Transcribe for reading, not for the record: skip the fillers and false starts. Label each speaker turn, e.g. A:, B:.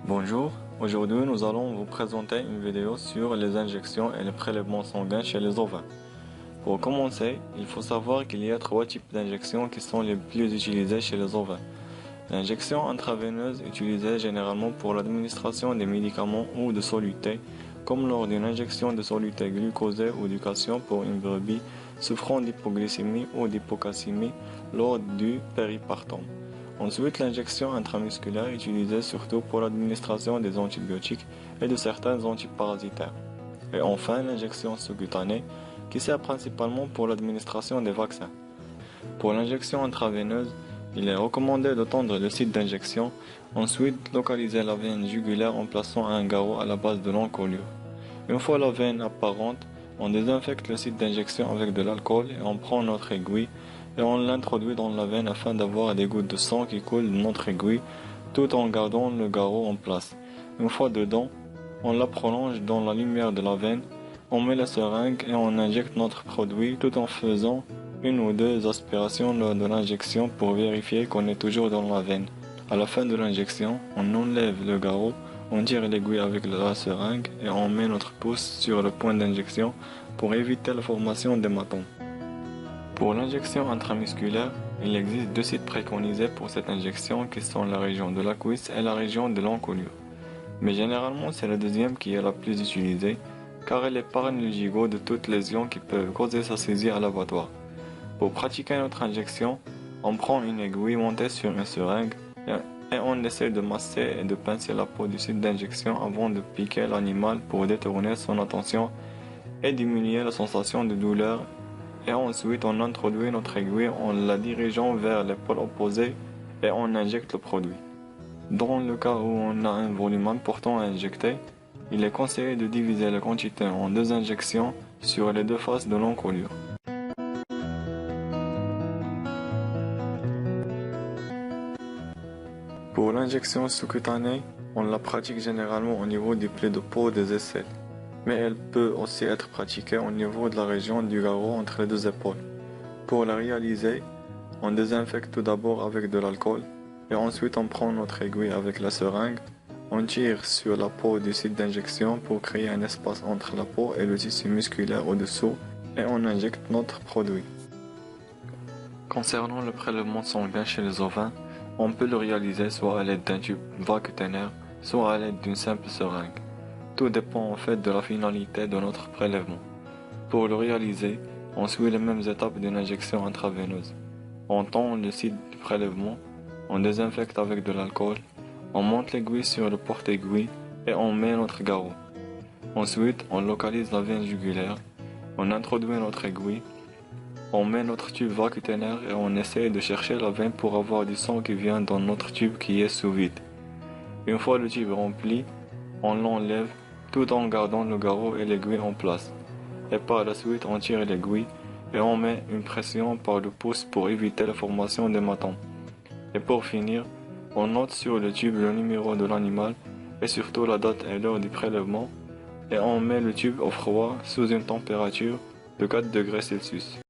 A: Bonjour, aujourd'hui nous allons vous présenter une vidéo sur les injections et les prélèvements sanguins chez les ovins. Pour commencer, il faut savoir qu'il y a trois types d'injections qui sont les plus utilisées chez les ovins. L'injection intraveineuse utilisée généralement pour l'administration des médicaments ou de solutés, comme lors d'une injection de soluté glucosé ou du calcium pour une brebis souffrant d'hypoglycémie ou d'hypocalcémie lors du péripartum. Ensuite, l'injection intramusculaire utilisée surtout pour l'administration des antibiotiques et de certains antiparasitaires. Et enfin, l'injection sous-cutanée qui sert principalement pour l'administration des vaccins. Pour l'injection intraveineuse, il est recommandé de tendre le site d'injection, ensuite localiser la veine jugulaire en plaçant un garrot à la base de l'encolure. Une fois la veine apparente, on désinfecte le site d'injection avec de l'alcool et on prend notre aiguille et on l'introduit dans la veine afin d'avoir des gouttes de sang qui coulent de notre aiguille tout en gardant le garrot en place. Une fois dedans, on la prolonge dans la lumière de la veine, on met la seringue et on injecte notre produit tout en faisant une ou deux aspirations lors de l'injection pour vérifier qu'on est toujours dans la veine. À la fin de l'injection, on enlève le garrot, on tire l'aiguille avec la seringue et on met notre pouce sur le point d'injection pour éviter la formation d'hématomes. Pour l'injection intramusculaire, il existe deux sites préconisés pour cette injection qui sont la région de la cuisse et la région de l'encolure. Mais généralement c'est la deuxième qui est la plus utilisée car elle épargne le gigot de toute lésion qui peut causer sa saisie à l'abattoir. Pour pratiquer notre injection, on prend une aiguille montée sur une seringue et on essaie de masser et de pincer la peau du site d'injection avant de piquer l'animal pour détourner son attention et diminuer la sensation de douleur. Et ensuite on introduit notre aiguille en la dirigeant vers l'épaule opposée et on injecte le produit. Dans le cas où on a un volume important à injecter, il est conseillé de diviser la quantité en deux injections sur les deux faces de l'encolure. Pour l'injection sous-cutanée, on la pratique généralement au niveau du pli de peau des aisselles, mais elle peut aussi être pratiquée au niveau de la région du garrot entre les deux épaules. Pour la réaliser, on désinfecte tout d'abord avec de l'alcool et ensuite on prend notre aiguille avec la seringue, on tire sur la peau du site d'injection pour créer un espace entre la peau et le tissu musculaire au-dessous et on injecte notre produit. Concernant le prélèvement sanguin chez les ovins, on peut le réaliser soit à l'aide d'un tube vacutaire, soit à l'aide d'une simple seringue. Tout dépend en fait de la finalité de notre prélèvement. Pour le réaliser, on suit les mêmes étapes d'une injection intraveineuse. On tend le site du prélèvement, on désinfecte avec de l'alcool, on monte l'aiguille sur le porte-aiguille et on met notre garrot. Ensuite, on localise la veine jugulaire, on introduit notre aiguille, on met notre tube vacutaire et on essaie de chercher la veine pour avoir du sang qui vient dans notre tube qui est sous vide. Une fois le tube rempli, on l'enlève tout en gardant le garrot et l'aiguille en place. Et par la suite, on tire l'aiguille et on met une pression par le pouce pour éviter la formation d'hématomes. Et pour finir, on note sur le tube le numéro de l'animal et surtout la date et l'heure du prélèvement et on met le tube au froid sous une température de 4 degrés Celsius.